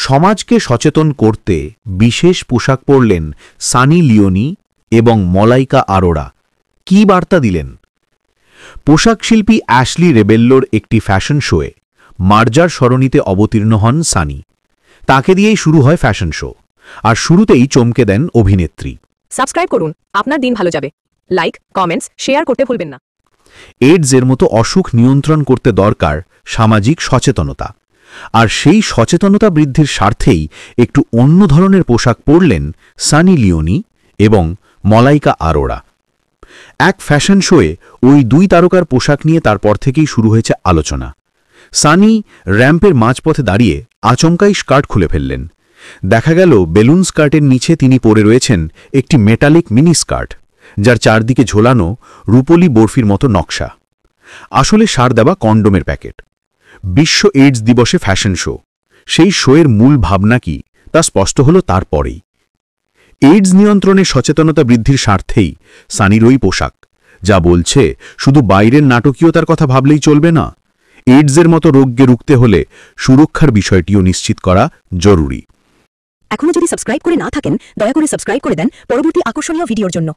সমাজকে সচেতন করতে বিশেষ পোশাক পরলেন সানি লিওনি এবং মলাইকা আরোরা। কী বার্তা দিলেন? পোশাক শিল্পী অ্যাশলি রেবেল্লোর একটি ফ্যাশন শোয়ে মার্জার সরণিতে অবতীর্ণ হন সানি। তাকে দিয়েই শুরু হয় ফ্যাশন শো, আর শুরুতেই চমকে দেন অভিনেত্রী। সাবস্ক্রাইব করুন, আপনার দিন ভালো যাবে। লাইক, কমেন্টস, শেয়ার করতে ভুলবেন না। এইডসের মতো অসুখ নিয়ন্ত্রণ করতে দরকার সামাজিক সচেতনতা, আর সেই সচেতনতা বৃদ্ধির স্বার্থেই একটু অন্য ধরনের পোশাক পরলেন সানি লিওনি এবং মলাইকা আরোরা। এক ফ্যাশন শোয়ে ওই দুই তারকার পোশাক নিয়ে তারপর থেকেই শুরু হয়েছে আলোচনা। সানি র্যাম্পের মাঝপথে দাঁড়িয়ে আচমকাই স্কার্ট খুলে ফেললেন। দেখা গেল বেলুন স্কার্টের নিচে তিনি পরে রয়েছেন একটি মেটালিক মিনি স্কার্ট, যার চারদিকে ঝোলানো রূপোলি বরফির মতো নকশা। আসলে সার দেওয়া কন্ডোমের প্যাকেট। বিশ্ব এইডস দিবসে ফ্যাশন শো, সেই শোয়ের মূল ভাবনা কি তা স্পষ্ট হল তারপরেই। এইডস নিয়ন্ত্রণে সচেতনতা বৃদ্ধির স্বার্থেই সানির ওই পোশাক, যা বলছে শুধু বাইরের নাটকীয়তার কথা ভাবলেই চলবে না, এইডসের মতো রোগকে রুখতে হলে সুরক্ষার বিষয়টিও নিশ্চিত করা জরুরি। এখনো যদি সাবস্ক্রাইব করে না থাকেন, দয়া করে সাবস্ক্রাইব করে দেন পরবর্তী আকর্ষণীয় ভিডিওর জন্য।